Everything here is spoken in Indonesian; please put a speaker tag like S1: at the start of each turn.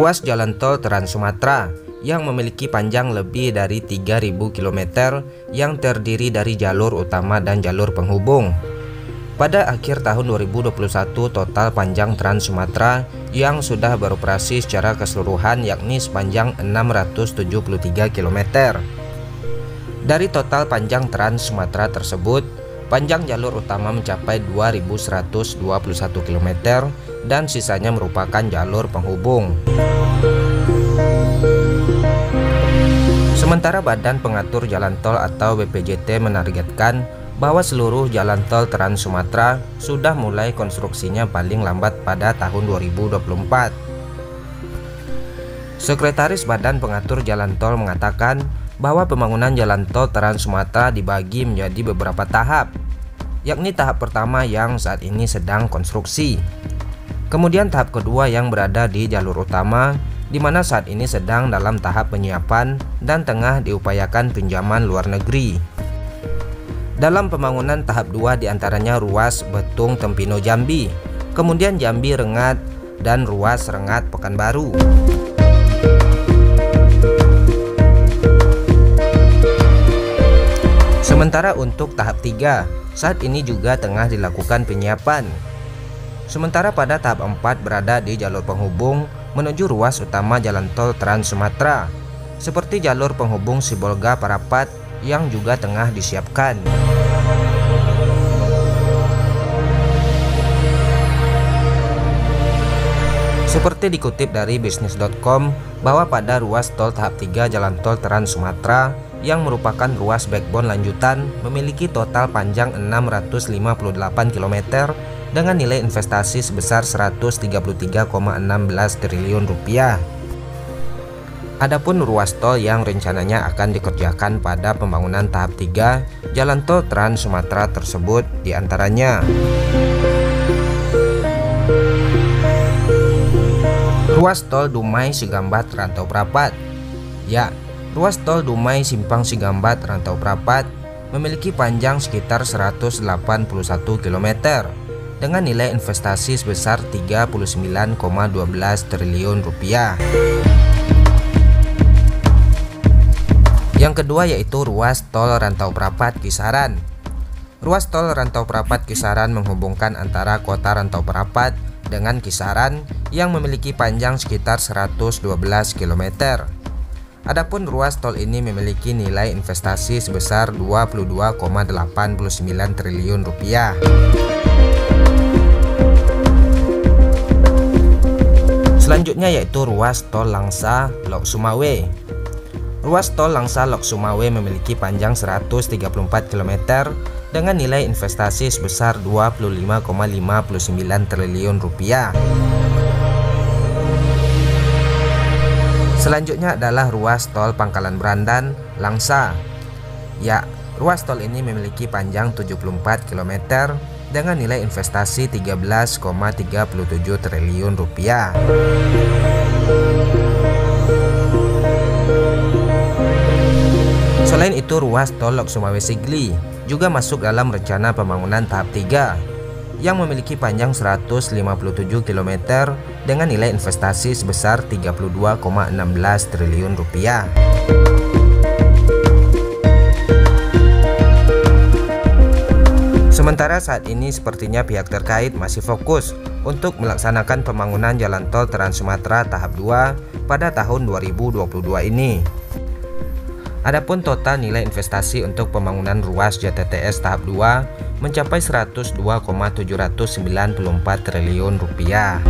S1: Ruas jalan tol Trans Sumatera yang memiliki panjang lebih dari 3.000 km yang terdiri dari jalur utama dan jalur penghubung. Pada akhir tahun 2021, total panjang Trans Sumatera yang sudah beroperasi secara keseluruhan yakni sepanjang 673 km. Dari total panjang Trans Sumatera tersebut, panjang jalur utama mencapai 2.121 km dan sisanya merupakan jalur penghubung. Sementara Badan Pengatur Jalan Tol atau BPJT menargetkan bahwa seluruh jalan tol Trans Sumatera sudah mulai konstruksinya paling lambat pada tahun 2024. Sekretaris Badan Pengatur Jalan Tol mengatakan bahwa pembangunan jalan tol Trans Sumatera dibagi menjadi beberapa tahap, yakni tahap pertama yang saat ini sedang konstruksi. Kemudian tahap kedua yang berada di jalur utama, di mana saat ini sedang dalam tahap penyiapan dan tengah diupayakan pinjaman luar negeri. Dalam pembangunan tahap 2 diantaranya ruas Betung Tempino Jambi, kemudian Jambi Rengat, dan ruas Rengat Pekanbaru. Sementara untuk tahap 3, saat ini juga tengah dilakukan penyiapan. Sementara pada tahap 4 berada di jalur penghubung menuju ruas utama jalan tol Trans Sumatera, seperti jalur penghubung Sibolga Parapat yang juga tengah disiapkan. Seperti dikutip dari bisnis.com bahwa pada ruas tol tahap 3 jalan tol Trans Sumatera yang merupakan ruas backbone lanjutan memiliki total panjang 658 km dengan nilai investasi sebesar 133,16 triliun rupiah. Adapun ruas tol yang rencananya akan dikerjakan pada pembangunan tahap 3 jalan tol Trans Sumatera tersebut diantaranya ruas tol Dumai Sigambat Rantau Prapat. Ya, ruas tol Dumai Simpang Sigambat Rantau Prapat memiliki panjang sekitar 181 km dengan nilai investasi sebesar 39,12 triliun rupiah. Yang kedua yaitu ruas tol Rantau Prapat Kisaran. Ruas tol Rantau Prapat Kisaran menghubungkan antara kota Rantau Prapat dengan Kisaran yang memiliki panjang sekitar 112 km. Adapun ruas tol ini memiliki nilai investasi sebesar 22,89 triliun rupiah. Selanjutnya yaitu ruas tol Langsa Lok Sumawe. Ruas tol Langsa Lok Sumawe memiliki panjang 134 km dengan nilai investasi sebesar 25,59 triliun rupiah. Selanjutnya adalah ruas tol Pangkalan Berandan Langsa. Ya, ruas tol ini memiliki panjang 74 km dengan nilai investasi 13,37 triliun rupiah. Selain itu, ruas tol Lok Sumawe Sigli juga masuk dalam rencana pembangunan tahap 3 yang memiliki panjang 157 km dengan nilai investasi sebesar 32,16 triliun rupiah. Sementara saat ini sepertinya pihak terkait masih fokus untuk melaksanakan pembangunan jalan tol Trans Sumatera tahap 2 pada tahun 2022 ini. Adapun total nilai investasi untuk pembangunan ruas JTTS tahap 2 mencapai 102,794 triliun rupiah.